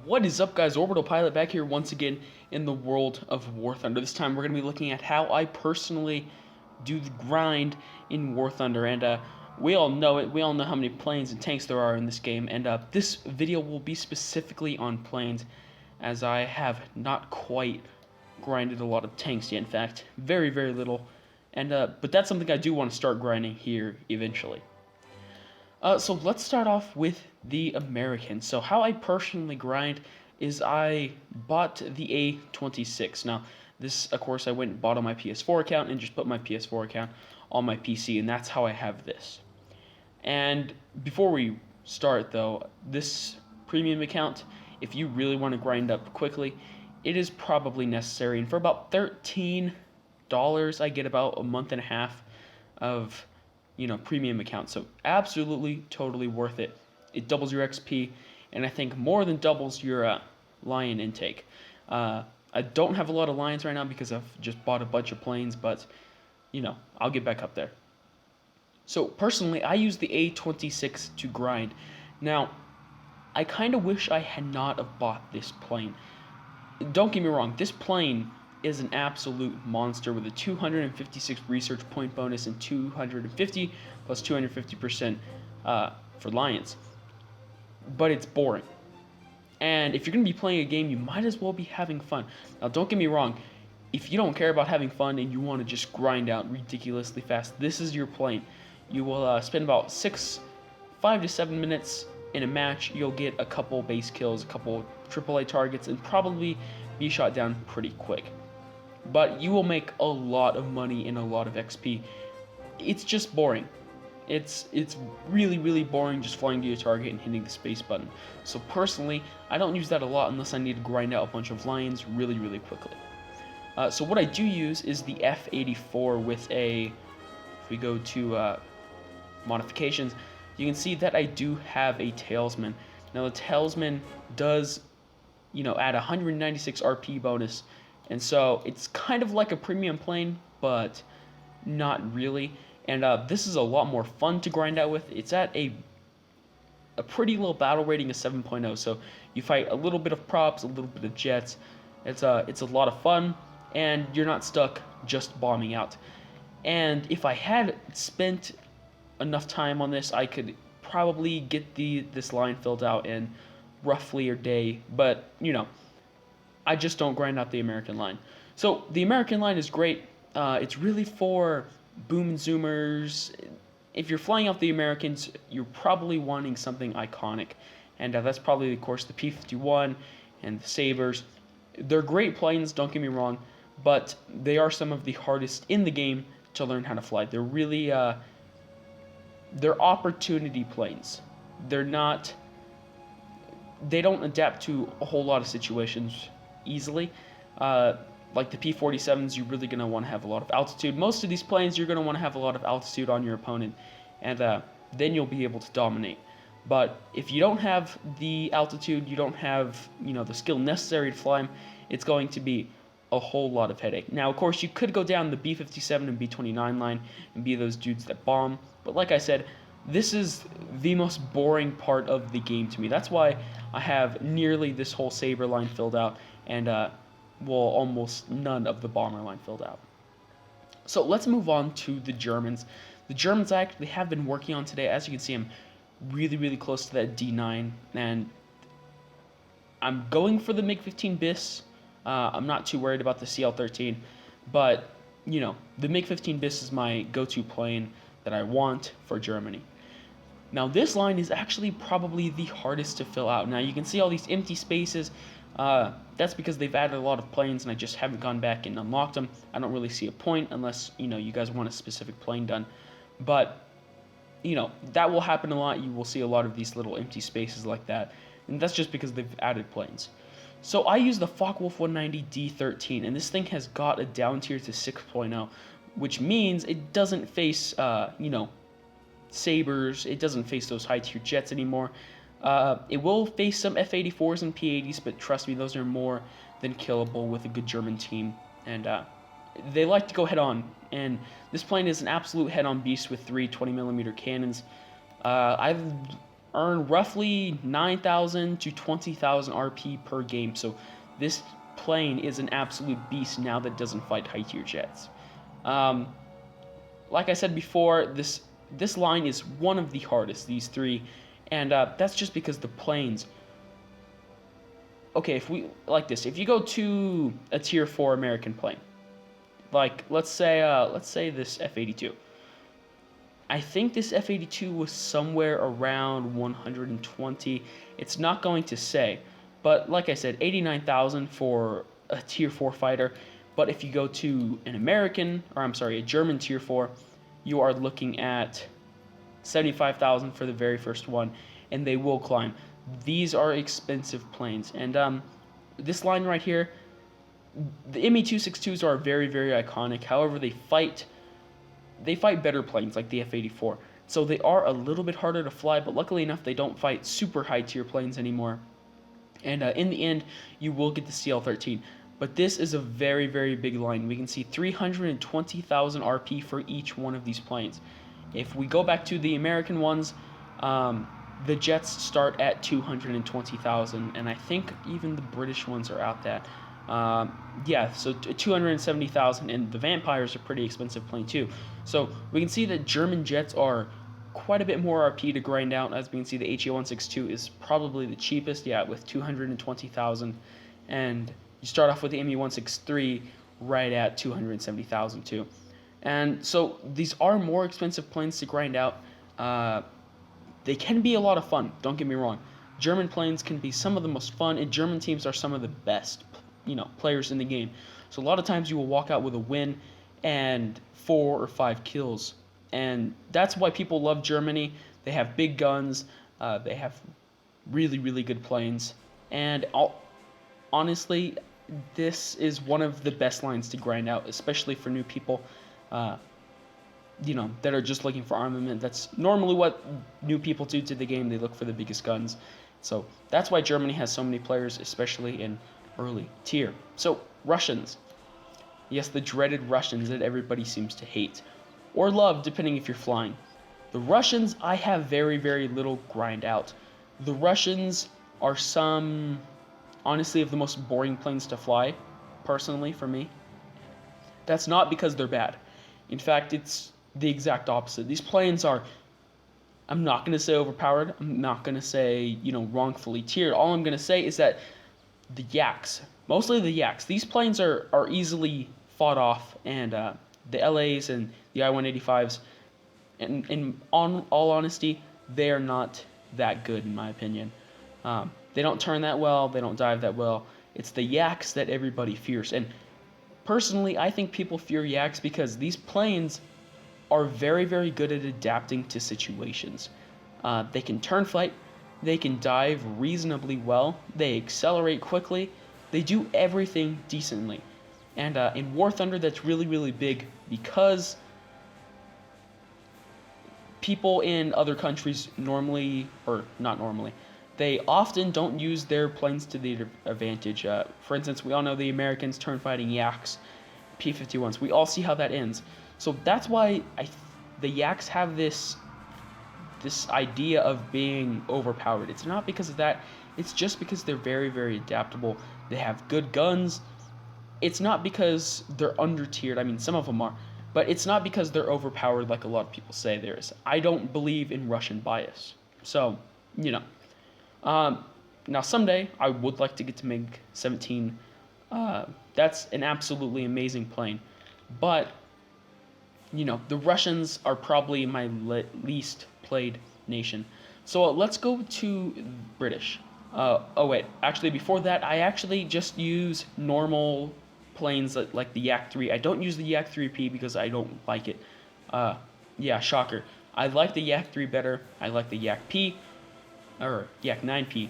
What is up, guys? Orbital-Pilot back here once again in the world of Warthunder. This time we're going to be looking at how I personally do the grind in Warthunder, and we all know it. We all know how many planes and tanks there are in this game, and this video will be specifically on planes, as I have not quite grinded a lot of tanks yet. In fact, very, very little, and but that's something I do want to start grinding here eventually. So let's start off with the American. So how I personally grind is I bought the A26. Now, this, of course, I went and bought on my PS4 account and just put my PS4 account on my PC, and that's how I have this. And before we start, though, this premium account, if you really want to grind up quickly, it is probably necessary. And for about $13, I get about a month and a half of premium account. So absolutely, totally worth it. It doubles your XP, and I think more than doubles your lion intake. I don't have a lot of lions right now because I've just bought a bunch of planes, but I'll get back up there. So personally, I use the A26 to grind. Now, I kind of wish I had not have bought this plane. Don't get me wrong, this plane is an absolute monster with a 256 research point bonus and 250 plus 250% for lions. But it's boring. And if you're going to be playing a game, you might as well be having fun. Now, don't get me wrong, if you don't care about having fun and you want to just grind out ridiculously fast, this is your plane. You will spend about 5 to 7 minutes in a match. You'll get a couple base kills, a couple AAA targets, and probably be shot down pretty quick. But you will make a lot of money and a lot of XP. It's just boring. It's really, really boring just flying to your target and hitting the space button. So personally, I don't use that a lot unless I need to grind out a bunch of lions really, really quickly. So what I do use is the F84 with a, if we go to modifications, you can see that I do have a Tailsman. Now the Tailsman does, add 196 RP bonus, and so it's kind of like a premium plane, but not really. And this is a lot more fun to grind out with. It's at a pretty low battle rating of 7.0, so you fight a little bit of props, a little bit of jets. It's a lot of fun, and you're not stuck just bombing out. And if I had spent enough time on this, I could probably get this line filled out in roughly a day, but I just don't grind out the American line. So the American line is great. It's really for boom and zoomers. If you're flying out the Americans, you're probably wanting something iconic, and that's probably, of course, the P-51 and the Sabres. They're great planes, don't get me wrong, but they are some of the hardest in the game to learn how to fly. They're really they're opportunity planes. They don't adapt to a whole lot of situations easily. Like the P-47s, you're really going to want to have a lot of altitude. Most of these planes, you're going to want to have a lot of altitude on your opponent, and then you'll be able to dominate. But if you don't have the altitude, you don't have the skill necessary to fly them, it's going to be a whole lot of headache. Now, of course, you could go down the B-57 and B-29 line and be those dudes that bomb, but like I said, this is the most boring part of the game to me. That's why I have nearly this whole Saber line filled out, and almost none of the bomber line filled out. So let's move on to the Germans. The Germans I actually have been working on today. As you can see, I'm really, really close to that D9, and I'm going for the MiG-15 bis. I'm not too worried about the CL-13, but the MiG-15 bis is my go-to plane that I want for Germany. Now this line is actually probably the hardest to fill out. Now you can see all these empty spaces. That's because they've added a lot of planes and I just haven't gone back and unlocked them. I don't really see a point unless you guys want a specific plane done. But that will happen a lot. You will see a lot of these little empty spaces like that, and that's just because they've added planes. So I use the Focke-Wulf 190 D13, and this thing has got a down tier to 6.0, which means it doesn't face Sabres. It doesn't face those high tier jets anymore. It will face some F-84s and P-80s, but trust me, those are more than killable with a good German team, and they like to go head-on, and this plane is an absolute head-on beast with 3 20mm cannons. I earn roughly 9,000 to 20,000 RP per game. So this plane is an absolute beast now that doesn't fight high tier jets. Like I said before, this line is one of the hardest, these three, and that's just because the planes. Okay, if we like this, if you go to a tier 4 American plane, like let's say this F-82. I think this F-82 was somewhere around 120. It's not going to say, but like I said, 89,000 for a tier 4 fighter. But if you go to an American, or I'm sorry, a German tier 4, you are looking at 75,000 for the very first one, and they will climb. These are expensive planes, and this line right here, the Me-262s are very, very iconic. However, they fight better planes like the F-84. So they are a little bit harder to fly, but luckily enough, they don't fight super high tier planes anymore. And in the end, you will get the CL-13. But this is a very, very big line. We can see 320,000 RP for each one of these planes. If we go back to the American ones, the jets start at 220,000, and I think even the British ones are out that. Yeah, so 270,000, and the Vampires are pretty expensive plane too. So we can see that German jets are quite a bit more RP to grind out. As we can see, the HE-162 is probably the cheapest, yeah, with 220,000, and you start off with the Me-163 right at 270,000 too. And so these are more expensive planes to grind out. They can be a lot of fun, don't get me wrong. German planes can be some of the most fun, and German teams are some of the best, players in the game. So a lot of times you will walk out with a win and 4 or 5 kills. And that's why people love Germany. They have big guns, they have really, really good planes, and honestly, this is one of the best lines to grind out, especially for new people, that are just looking for armament. That's normally what new people do to the game. They look for the biggest guns. So that's why Germany has so many players, especially in early tier. So Russians. Yes, the dreaded Russians that everybody seems to hate or love, depending if you're flying. The Russians, I have very, very little grind out. The Russians are honestly, of the most boring planes to fly, personally, for me. That's not because they're bad. In fact, it's the exact opposite. These planes are, I'm not going to say overpowered. I'm not going to say, wrongfully tiered. All I'm going to say is that the Yaks, mostly the Yaks, these planes are easily fought off, and the LAs and the I-185s, and on all honesty, they are not that good, in my opinion. They don't turn that well. They don't dive that well. It's the Yaks that everybody fears. And personally, I think people fear Yaks because these planes are very, very good at adapting to situations. They can turn flight. They can dive reasonably well. They accelerate quickly. They do everything decently. And in Warthunder, that's really, really big because people in other countries normally, or not normally, they often don't use their planes to their advantage. For instance, we all know the Americans turn fighting Yaks, P-51s. We all see how that ends. So that's why the Yaks have this idea of being overpowered. It's not because of that. It's just because they're very, very adaptable. They have good guns. It's not because they're under-tiered. I mean, some of them are. But it's not because they're overpowered like a lot of people say there is. I don't believe in Russian bias. So, now someday I would like to get to MiG-17. That's an absolutely amazing plane. But, the Russians are probably my least played nation. So let's go to British. Oh wait, actually before that, I actually just use normal planes like the Yak-3. I don't use the Yak-3P because I don't like it. Yeah, shocker. I like the Yak-3 better. I like the Yak-P, or Yak-9P.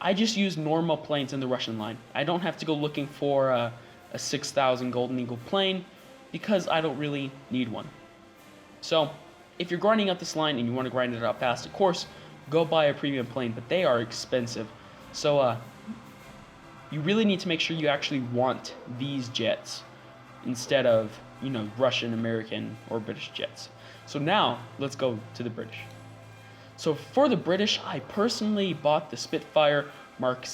I just use normal planes in the Russian line. I don't have to go looking for a 6,000 Golden Eagle plane because I don't really need one. So, if you're grinding out this line and you want to grind it out fast, of course, go buy a premium plane, but they are expensive. So, you really need to make sure you actually want these jets instead of, Russian, American, or British jets. So now, let's go to the British. So for the British, I personally bought the Spitfire Mark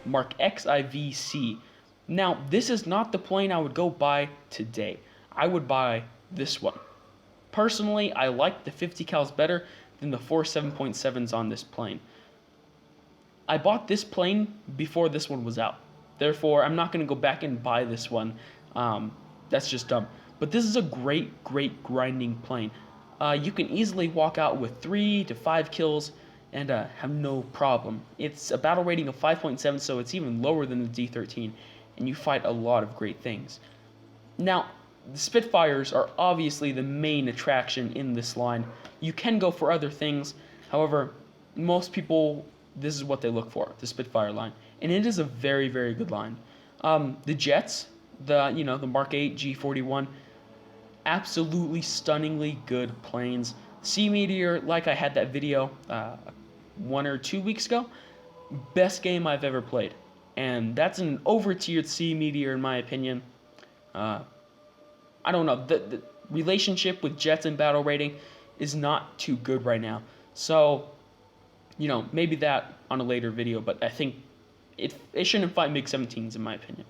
XIVC. Now, this is not the plane I would go buy today. I would buy this one. Personally, I like the 50 cals better than the 4 7.7s on this plane. I bought this plane before this one was out. Therefore, I'm not going to go back and buy this one. That's just dumb. But this is a great grinding plane. You can easily walk out with 3 to 5 kills and have no problem. It's a battle rating of 5.7, so it's even lower than the D-13, and you fight a lot of great things. Now, the Spitfires are obviously the main attraction in this line. You can go for other things, however, most people, this is what they look for, the Spitfire line, and it is a very good line. The jets, the Mark 8 G41, absolutely stunningly good planes. Sea Meteor, like I had that video 1 or 2 weeks ago, best game I've ever played, and that's an over-tiered Sea Meteor in my opinion. I don't know, the relationship with jets and battle rating is not too good right now, so maybe that on a later video, but I think it shouldn't fight MiG-17s in my opinion.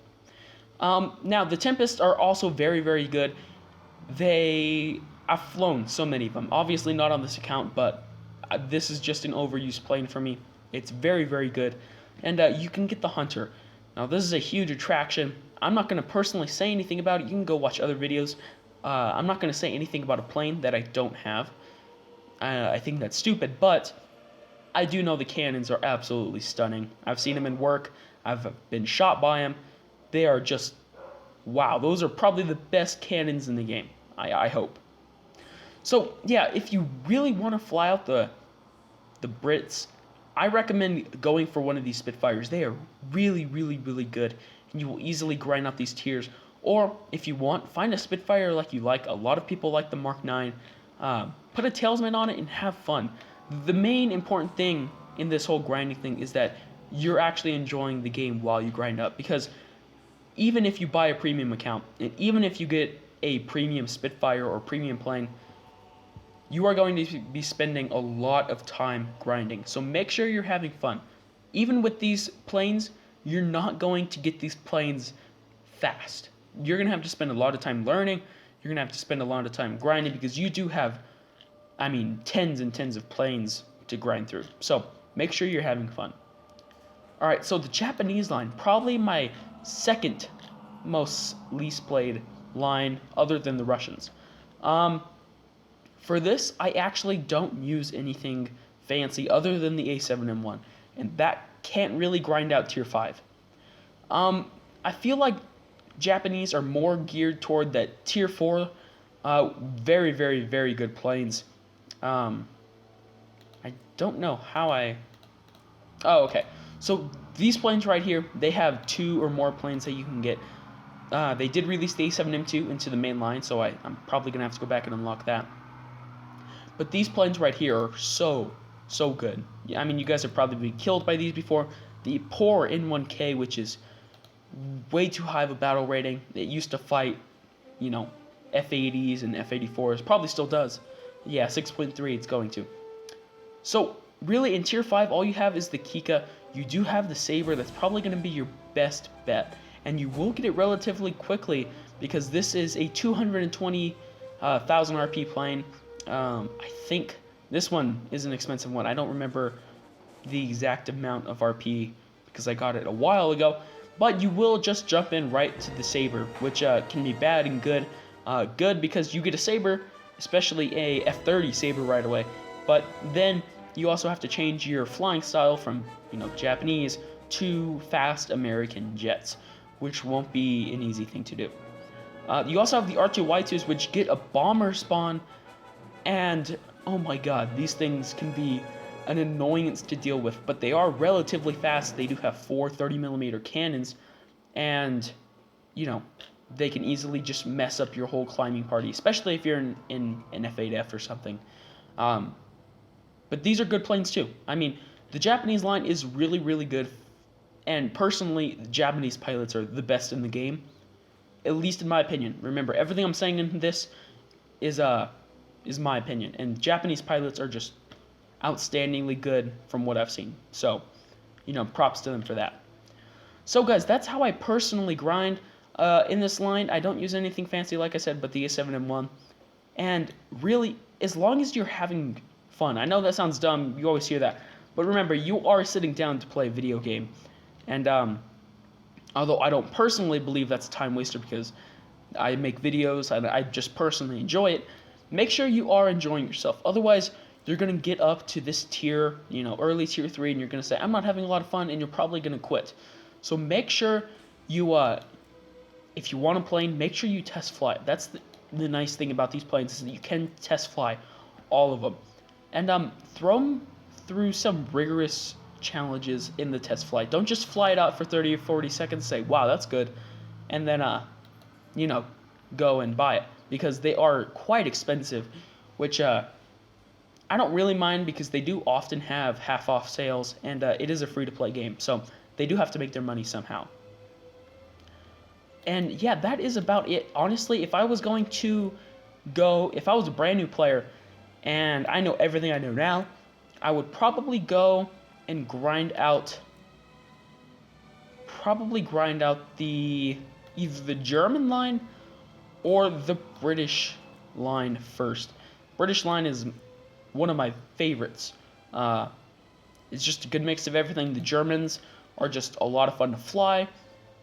Now the Tempests are also very good. I've flown so many of them, obviously not on this account, but this is just an overused plane for me. It's very good, and you can get the Hunter. Now this is a huge attraction. I'm not going to personally say anything about it. You can go watch other videos. I'm not going to say anything about a plane that I don't have. I think that's stupid, but I do know the cannons are absolutely stunning. I've seen them in work. I've been shot by them. They are just, wow, those are probably the best cannons in the game, I hope. So, yeah, if you really want to fly out the Brits, I recommend going for one of these Spitfires. They are really good, and you will easily grind out these tiers. Or, if you want, find a Spitfire like you like. A lot of people like the Mark 9. Put a tailsman on it and have fun. The main important thing in this whole grinding thing is that you're actually enjoying the game while you grind up, because even if you buy a premium account, and even if you get a premium Spitfire or premium plane, you are going to be spending a lot of time grinding. So make sure you're having fun. Even with these planes, you're not going to get these planes fast. You're going to have to spend a lot of time learning. You're going to have to spend a lot of time grinding, because you do have, tens and tens of planes to grind through. So make sure you're having fun. Alright, so the Japanese line, probably my second most least played line other than the Russians. For this, I actually don't use anything fancy other than the A7M1, and that can't really grind out tier 5. I feel like Japanese are more geared toward that tier 4, very good planes. I don't know how Oh, okay. So these planes right here, they have 2 or more planes that you can get. They did release the A7M2 into the main line, so I'm probably going to have to go back and unlock that. But these planes right here are so good. You guys have probably been killed by these before. The poor N1K, which is way too high of a battle rating. It used to fight, F-80s and F-84s. Probably still does. Yeah, 6.3 it's going to. So, really, in Tier 5, all you have is the Kika. You do have the Saber. That's probably going to be your best bet. And you will get it relatively quickly, because this is a 220,000 RP plane. I think this one is an expensive one. I don't remember the exact amount of RP because I got it a while ago. But you will just jump in right to the Saber, which can be bad and good. Good because you get a Saber, especially a F-30 Saber right away. But then you also have to change your flying style from, Japanese to fast American jets, which won't be an easy thing to do. You also have the R2-Y2s, which get a bomber spawn, and oh my god, these things can be an annoyance to deal with, but they are relatively fast. They do have 4 30mm cannons, and, they can easily just mess up your whole climbing party, especially if you're in an F8F or something. But these are good planes too. The Japanese line is really good, and personally, the Japanese pilots are the best in the game, at least in my opinion. Remember, everything I'm saying in this is my opinion, and Japanese pilots are just outstandingly good from what I've seen. So, props to them for that. So guys, that's how I personally grind in this line. I don't use anything fancy, like I said, but the A7M1. And really, as long as you're having fun, I know that sounds dumb, you always hear that, but remember, you are sitting down to play a video game. And although I don't personally believe that's a time waster because I make videos, I just personally enjoy it, make sure you are enjoying yourself. Otherwise, you're going to get up to this tier, early tier 3, and you're going to say, I'm not having a lot of fun, and you're probably going to quit. So make sure you, if you want a plane, make sure you test fly. That's the nice thing about these planes is that you can test fly all of them. And throw them through some rigorous challenges in the test flight. Don't just fly it out for 30 or 40 seconds and say, wow, that's good, and then, go and buy it. Because they are quite expensive, which I don't really mind because they do often have half-off sales, and it is a free-to-play game, so they do have to make their money somehow. And yeah, that is about it. Honestly, if I was a brand new player and I know everything I know now, I would probably go and grind out either the German line or the British line first. British line is one of my favorites. It's just a good mix of everything. The Germans are just a lot of fun to fly,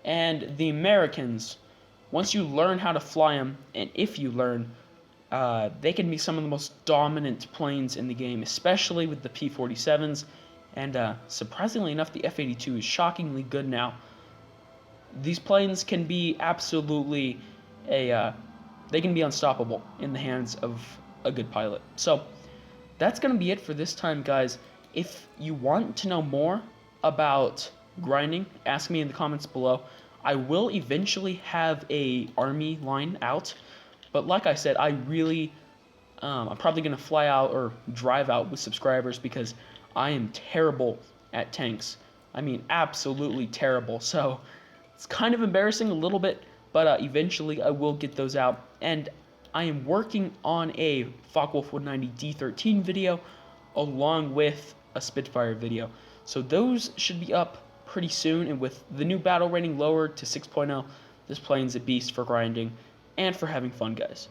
and the Americans, once you learn how to fly them, and if you learn, they can be some of the most dominant planes in the game, especially with the P-47s, and surprisingly enough, the F-82 is shockingly good now. These planes can be absolutely they can be unstoppable in the hands of a good pilot. So that's going to be it for this time, guys. If you want to know more about grinding, ask me in the comments below. I will eventually have a army line out, but like I said, I'm probably going to fly out or drive out with subscribers because I am terrible at tanks. I mean, absolutely terrible. So it's kind of embarrassing a little bit, but eventually I will get those out. And I am working on a Focke-Wulf 190 D13 video along with a Spitfire video. So those should be up pretty soon, and with the new battle rating lowered to 6.0, this plane's a beast for grinding and for having fun, guys.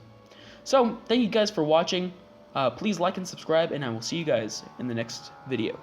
So thank you guys for watching. Please like and subscribe, and I will see you guys in the next video.